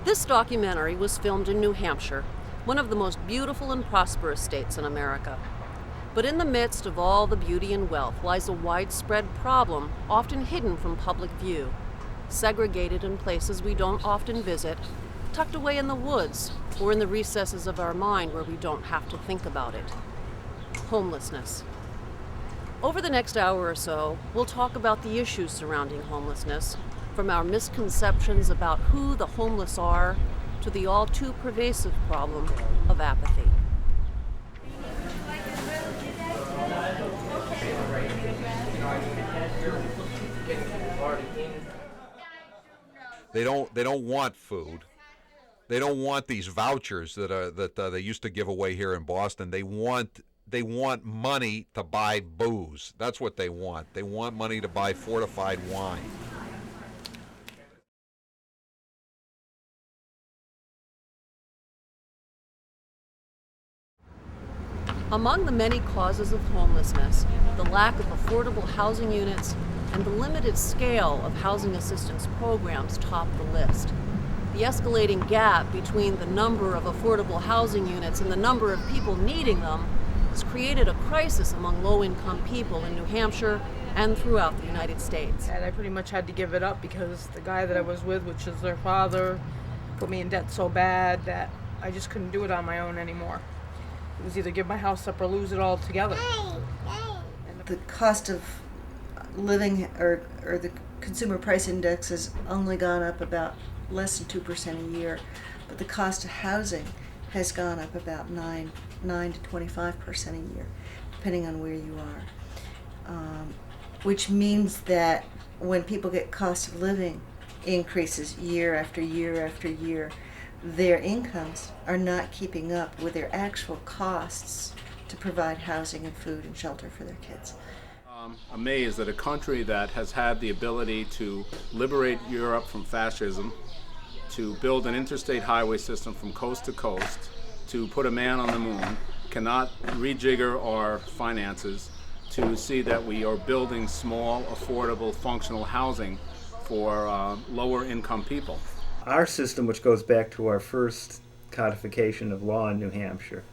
This documentary was filmed in New Hampshire, one of the most beautiful and prosperous states in America. But in the midst of all the beauty and wealth lies a widespread problem, often hidden from public view, segregated in places we don't often visit, tucked away in the woods or in the recesses of our mind where we don't have to think about it. Homelessness. Over the next hour or so, we'll talk about the issues surrounding homelessness, from our misconceptions about who the homeless are to the all too pervasive problem of apathy. They don't want food. They don't want these vouchers that they used to give away here in Boston. They want money to buy booze. That's what they want. They want money to buy fortified wine. Among the many causes of homelessness, the lack of affordable housing units and the limited scale of housing assistance programs top the list. The escalating gap between the number of affordable housing units and the number of people needing them has created a crisis among low-income people in New Hampshire and throughout the United States. And I pretty much had to give it up because the guy that I was with, which is their father, put me in debt so bad that I just couldn't do it on my own anymore. It was either give my house up or lose it all together. The cost of living or the consumer price index has only gone up about less than 2% a year, but the cost of housing has gone up about 9 to 25% a year, depending on where you are. Which means that when people get cost of living increases year after year after year, their incomes are not keeping up with their actual costs to provide housing and food and shelter for their kids. Amazed that a country that has had the ability to liberate Europe from fascism, to build an interstate highway system from coast to coast, to put a man on the moon, cannot rejigger our finances to see that we are building small, affordable, functional housing for lower income people. Our system, which goes back to our first codification of law in New Hampshire,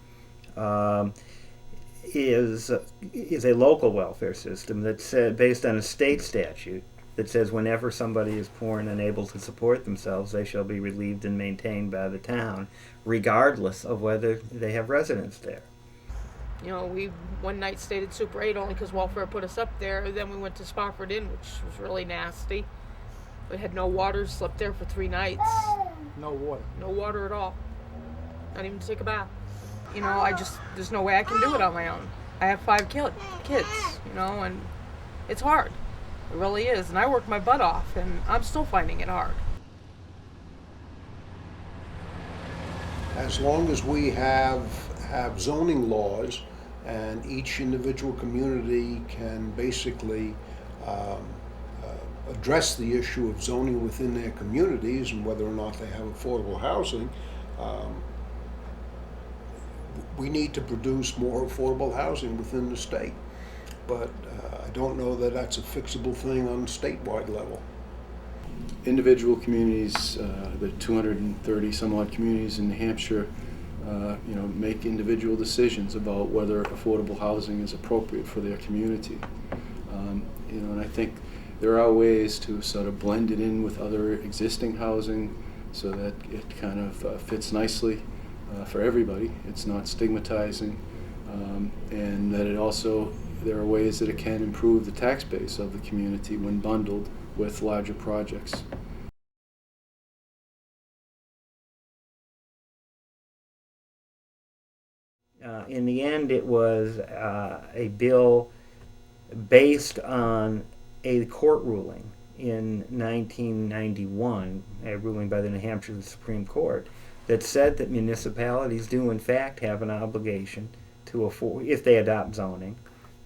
is a local welfare system that's based on a state statute that says whenever somebody is poor and unable to support themselves, they shall be relieved and maintained by the town, regardless of whether they have residence there. You know, we one night stayed at Super 8 only because welfare put us up there. Then we went to Spofford Inn, which was really nasty. We had no water, slept there for 3 nights. No water. No water at all. Not even to take a bath. You know, there's no way I can do it on my own. I have 5 kids, you know, and it's hard. It really is. And I work my butt off, and I'm still finding it hard. As long as we have zoning laws and each individual community can basically address the issue of zoning within their communities and whether or not they have affordable housing, we need to produce more affordable housing within the state. But I don't know that that's a fixable thing on a statewide level. Individual communities, the 230 some odd communities in New Hampshire, make individual decisions about whether affordable housing is appropriate for their community. And I think there are ways to sort of blend it in with other existing housing so that it kind of fits nicely for everybody. It's not stigmatizing, and that there are ways that it can improve the tax base of the community when bundled with larger projects. In the end, it was a bill based on a court ruling in 1991, a ruling by the New Hampshire Supreme Court, that said that municipalities do in fact have an obligation to afford, if they adopt zoning,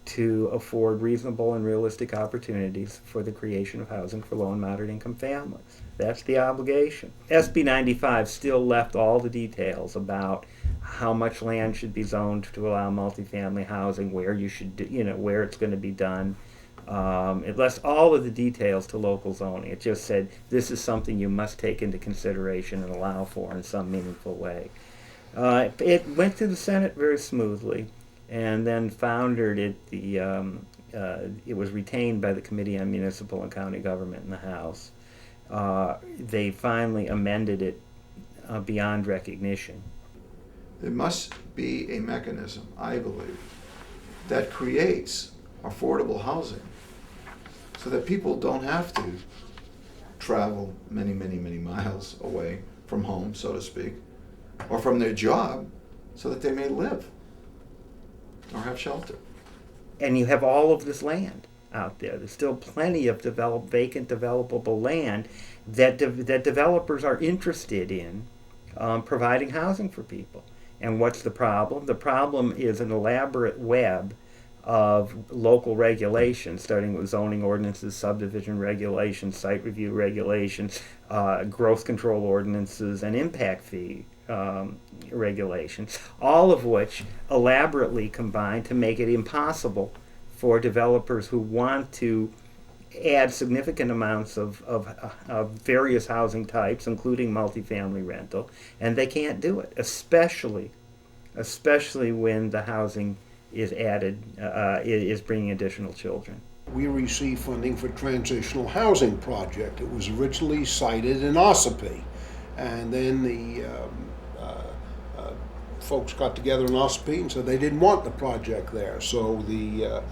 to afford reasonable and realistic opportunities for the creation of housing for low and moderate income families. That's the obligation. SB 95 still left all the details about how much land should be zoned to allow multifamily housing, where you should, where it's going to be done, It left all of the details to local zoning. It just said this is something you must take into consideration and allow for in some meaningful way. It went through the Senate very smoothly, and then foundered at it was retained by the Committee on Municipal and County Government in the House. They finally amended it beyond recognition. There must be a mechanism, I believe, that creates affordable housing so that people don't have to travel many, many, many miles away from home, so to speak, or from their job, so that they may live or have shelter. And you have all of this land out there. There's still plenty of vacant developable land that developers are interested in providing housing for people. And what's the problem? The problem is an elaborate web of local regulations, starting with zoning ordinances, subdivision regulations, site review regulations, growth control ordinances, and impact fee regulations, all of which elaborately combine to make it impossible for developers who want to add significant amounts of various housing types, including multifamily rental, and they can't do it, especially when the housing is added, is bringing additional children. We received funding for transitional housing project. It was originally sited in Ossipee, and then the folks got together in Ossipee and said they didn't want the project there. So the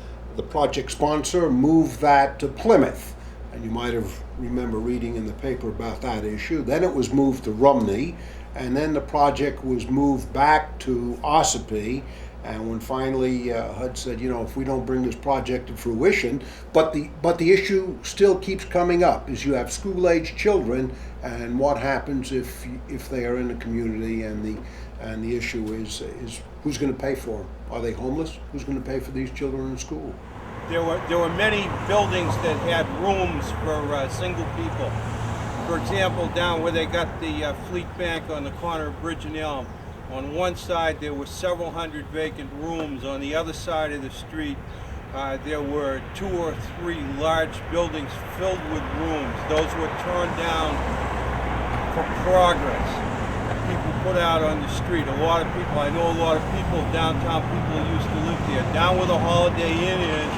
project sponsor moved that to Plymouth, and you might have remember reading in the paper about that issue. Then it was moved to Rumney, and then the project was moved back to Ossipee. And when finally HUD said, you know, if we don't bring this project to fruition, but the issue still keeps coming up, is you have school-age children, and what happens if they are in the community, and the issue is who's going to pay for them? Are they homeless? Who's going to pay for these children in school? There were many buildings that had rooms for single people. For example, down where they got the Fleet Bank on the corner of Bridge and Elm, on one side there were several hundred vacant rooms. On the other side of the street there were 2 or 3 large buildings filled with rooms. Those were torn down for progress. People put out on the street. A lot of people, I know a lot of people, downtown people who used to live there. Down where the Holiday Inn is,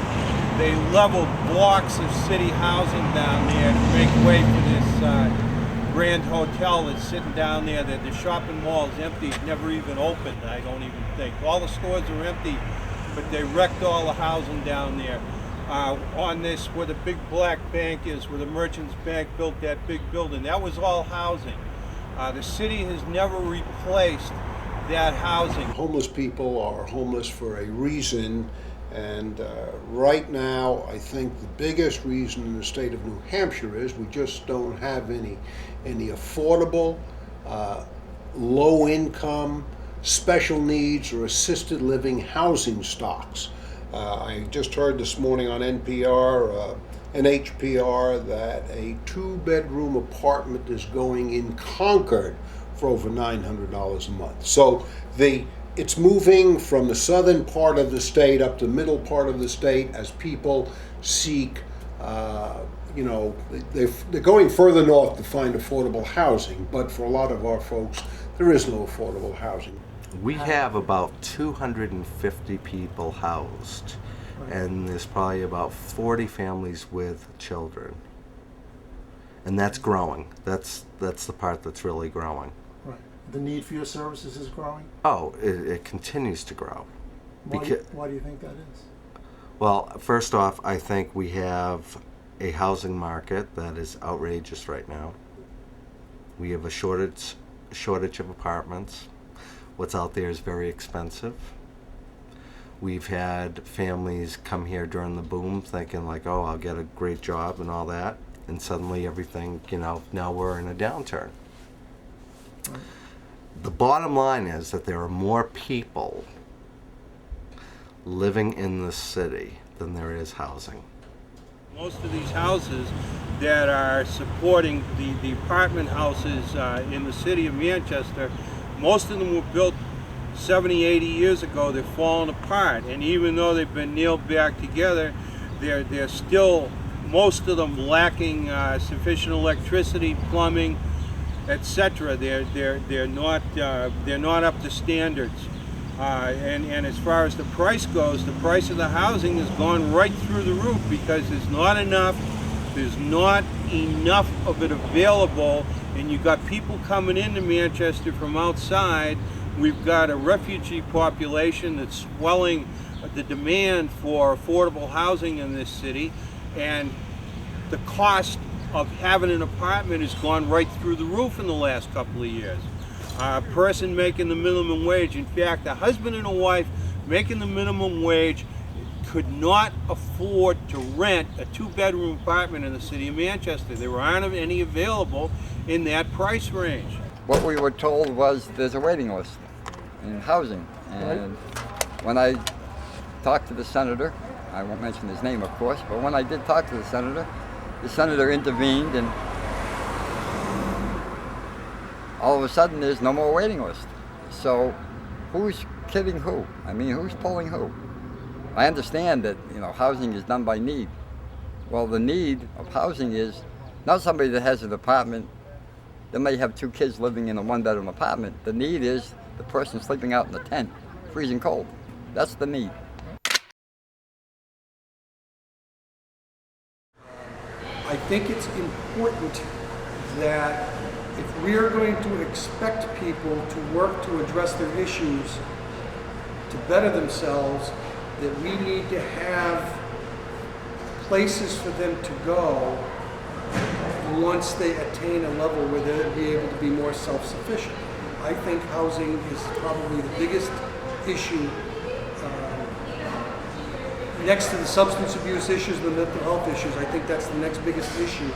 they leveled blocks of city housing down there to make way for this Grand Hotel that's sitting down there. That the shopping mall is empty, never even opened, I don't even think. All the stores are empty, but they wrecked all the housing down there. On this, where the big black bank is, where the Merchants Bank built that big building, that was all housing. The city has never replaced that housing. Homeless people are homeless for a reason, and right now I think the biggest reason in the state of New Hampshire is we just don't have any affordable, low-income, special needs or assisted living housing stocks. I just heard this morning on NPR and HPR that a 2-bedroom apartment is going in Concord for over $900 a month. So it's moving from the southern part of the state up to the middle part of the state as people seek, they're going further north to find affordable housing, but for a lot of our folks, there is no affordable housing. We have about 250 people housed, and there's probably about 40 families with children. And that's growing. That's the part that's really growing. Right. The need for your services is growing? Oh, it continues to grow. Why do you think that is? Well, first off, I think we have a housing market that is outrageous right now. We have a shortage of apartments. What's out there is very expensive. We've had families come here during the boom thinking like, oh, I'll get a great job and all that, and suddenly everything, now we're in a downturn. Right. The bottom line is that there are more people living in the city than there is housing. Most of these houses that are supporting the apartment houses in the city of Manchester, most of them were built 70, 80 years ago. They've fallen apart, and even though they've been nailed back together, they're still, most of them lacking sufficient electricity, plumbing, etc. They're not up to standards. And as far as the price goes, the price of the housing has gone right through the roof because there's not enough of it available, and you got people coming into Manchester from outside. We've got a refugee population that's swelling the demand for affordable housing in this city, and the cost of having an apartment has gone right through the roof in the last couple of years. A person making the minimum wage, in fact, a husband and a wife making the minimum wage could not afford to rent a 2-bedroom apartment in the city of Manchester. There aren't any available in that price range. What we were told was there's a waiting list in housing. And when I talked to the senator, I won't mention his name, of course, but when I did talk to the senator intervened, and all of a sudden there's no more waiting list. So who's kidding who? I mean, who's pulling who? I understand that, housing is done by need. Well, the need of housing is not somebody that has an apartment that may have 2 kids living in a 1-bedroom apartment. The need is the person sleeping out in the tent, freezing cold. That's the need. I think it's important that if we are going to expect people to work to address their issues, to better themselves, that we need to have places for them to go once they attain a level where they'll be able to be more self-sufficient. I think housing is probably the biggest issue next to the substance abuse issues, the mental health issues. I think that's the next biggest issue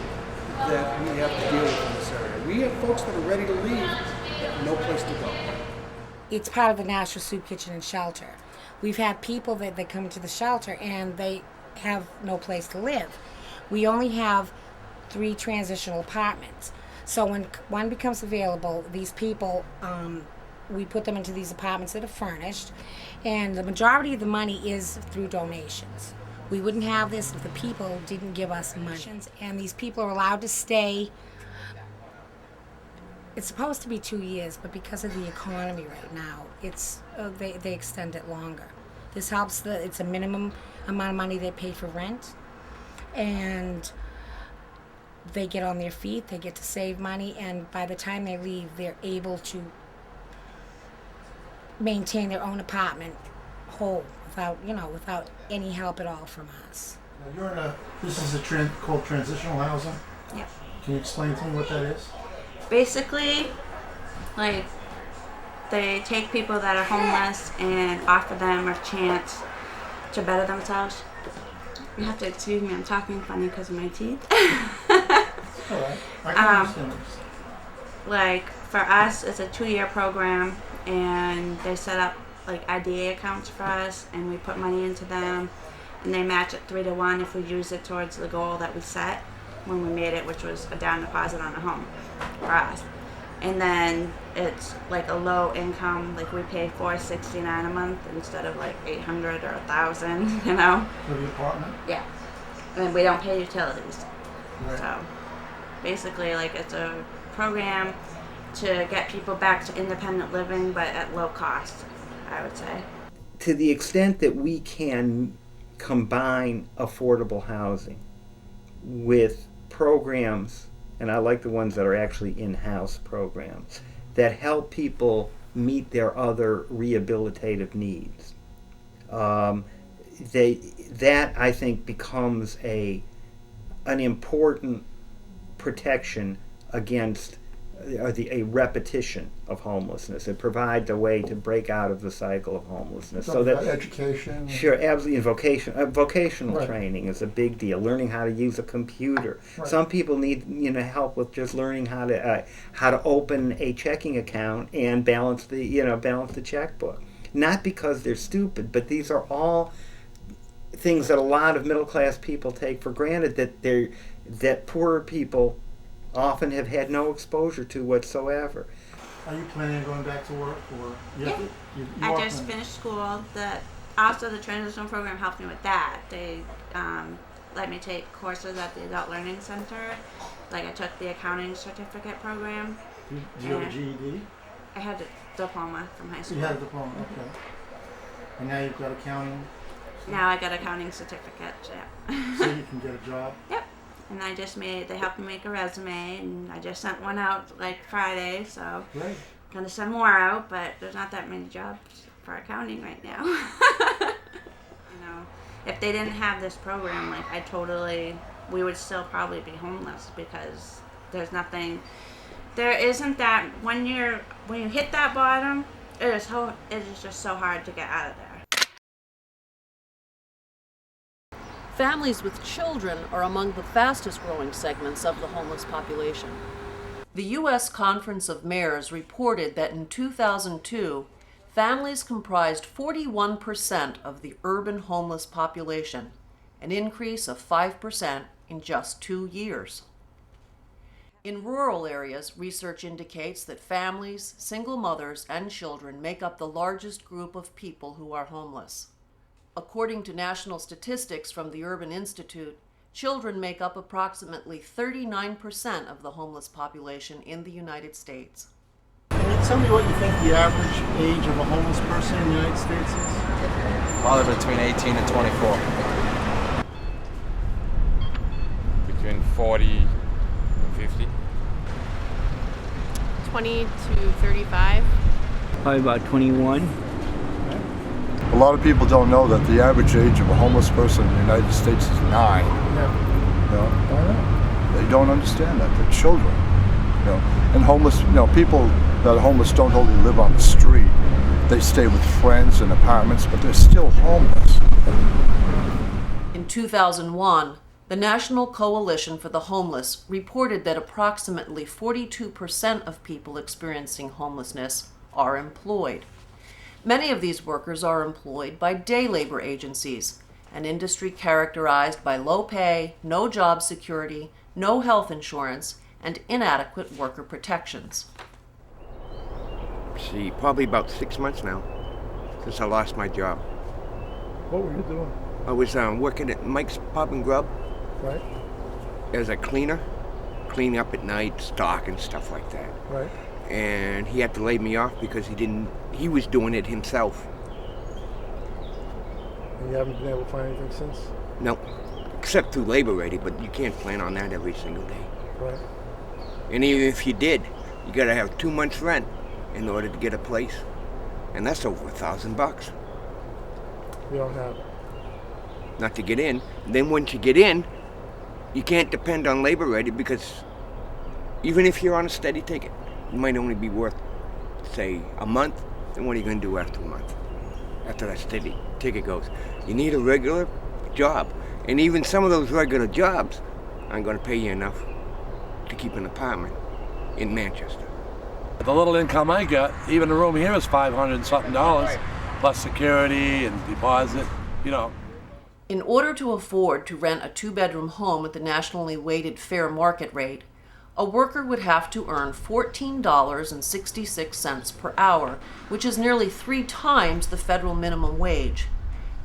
that we have to deal with in this area. We have folks that are ready to leave, but no place to go. It's part of the National Soup Kitchen and Shelter. We've had people that come to the shelter and they have no place to live. We only have 3 transitional apartments. So when one becomes available, these people, we put them into these apartments that are furnished, and the majority of the money is through donations. We wouldn't have this if the people didn't give us money. And these people are allowed to stay. It's supposed to be 2 years, but because of the economy right now, it's they extend it longer. This helps. It's a minimum amount of money they pay for rent, and they get on their feet. They get to save money, and by the time they leave, they're able to maintain their own apartment whole without any help at all from us. Now this is called transitional housing? Yeah. Can you explain to me what that is? Basically, like, they take people that are homeless and offer them a chance to better themselves. You have to excuse me, I'm talking funny because of my teeth. All right. I can understand. Like, for us, it's a 2-year program, and they set up like IDA accounts for us, and we put money into them, and they match it 3-to-1 if we use it towards the goal that we set when we made it, which was a down deposit on a home for us. And then it's like a low income, like we pay $469 a month instead of like $800 or $1,000, For the apartment? Yeah. And we don't pay utilities. Right. So basically, like, it's a program to get people back to independent living, but at low cost, I would say. To the extent that we can combine affordable housing with programs, and I like the ones that are actually in-house programs, that help people meet their other rehabilitative needs, that I think becomes an important protection against a repetition of homelessness. It provides a way to break out of the cycle of homelessness. So that education. Sure, absolutely. Vocational Right. training is a big deal. Learning how to use a computer. Right. Some people need help with just learning how to open a checking account and balance the checkbook. Not because they're stupid, but these are all things that a lot of middle class people take for granted that poorer people often have had no exposure to whatsoever. Are you planning on going back to work, or Yeah. I just finished school. also the transitional program helped me with that. They let me take courses at the Adult Learning Center. Like I took the accounting certificate program. Do you have a GED? I had a diploma from high school. You had a diploma, okay. And now you've got accounting? Now I got accounting certificate, yeah. So you can get a job? Yep. And they helped me make a resume, and I just sent one out like Friday, so Great. gonna send more out, but there's not that many jobs for accounting right now. If they didn't have this program, like we would still probably be homeless because there's nothing, there isn't that, when you hit that bottom, it is just so hard to get out of there. Families with children are among the fastest growing segments of the homeless population. The U.S. Conference of Mayors reported that in 2002, families comprised 41% of the urban homeless population, an increase of 5% in just 2 years. In rural areas, research indicates that families, single mothers, and children make up the largest group of people who are homeless. According to national statistics from the Urban Institute, children make up approximately 39% of the homeless population in the United States. Can you tell me what you think the average age of a homeless person in the United States is? Probably between 18 and 24. Between 40 and 50. 20 to 35. Probably about 21. A lot of people don't know that the average age of a homeless person in the United States is 9. Yeah. They don't understand that. They're children. And homeless, people that are homeless don't only live on the street. They stay with friends in apartments, but they're still homeless. In 2001, the National Coalition for the Homeless reported that approximately 42% of people experiencing homelessness are employed. Many of these workers are employed by day labor agencies, an industry characterized by low pay, no job security, no health insurance, and inadequate worker protections. See, probably about 6 months now since I lost my job. What were you doing? I was working at Mike's Pub and Grub. Right. As a cleaner, cleaning up at night, stock and stuff like that. Right. And he had to lay me off because he was doing it himself. And you haven't been able to find anything since? No, except through Labor Ready, but you can't plan on that every single day. Right. And even if you did, you gotta have 2 months rent in order to get a place. And that's over $1,000. You don't have it. Not to get in. And then once you get in, you can't depend on Labor Ready because even if you're on a steady ticket, it might only be worth, say, a month. Then what are you going to do after a month? After that steady ticket goes. You need a regular job. And even some of those regular jobs aren't going to pay you enough to keep an apartment in Manchester. The little income I get, even the room here is $500 and something, plus security and deposit, In order to afford to rent a 2-bedroom home at the nationally weighted fair market rate, a worker would have to earn $14.66 per hour, which is nearly 3 times the federal minimum wage,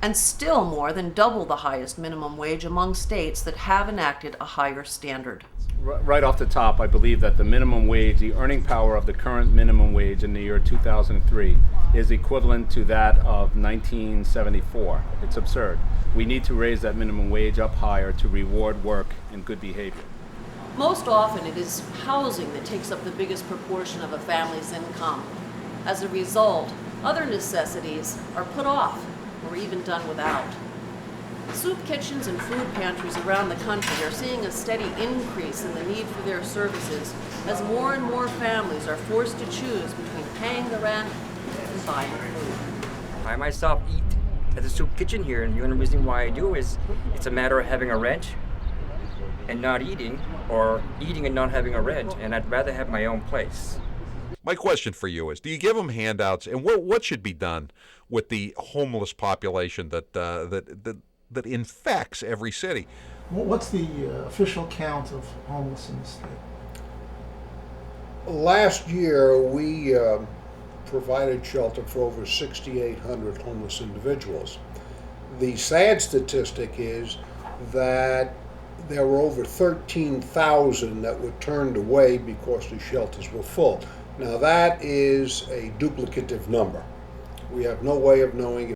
and still more than double the highest minimum wage among states that have enacted a higher standard. Right off the top, I believe that the minimum wage, the earning power of the current minimum wage in the year 2003 is equivalent to that of 1974. It's absurd. We need to raise that minimum wage up higher to reward work and good behavior. Most often it is housing that takes up the biggest proportion of a family's income. As a result, other necessities are put off or even done without. Soup kitchens and food pantries around the country are seeing a steady increase in the need for their services as more and more families are forced to choose between paying the rent and buying food. I myself eat at the soup kitchen here, and the only reason why I do is it's a matter of having a rent and not eating, or eating and not having a rent, and I'd rather have my own place. My question for you is, do you give them handouts, and what should be done with the homeless population that infects every city? What's the official count of homeless in the state? Last year, we provided shelter for over 6,800 homeless individuals. The sad statistic is that there were over 13,000 that were turned away because the shelters were full. Now that is a duplicative number. We have no way of knowing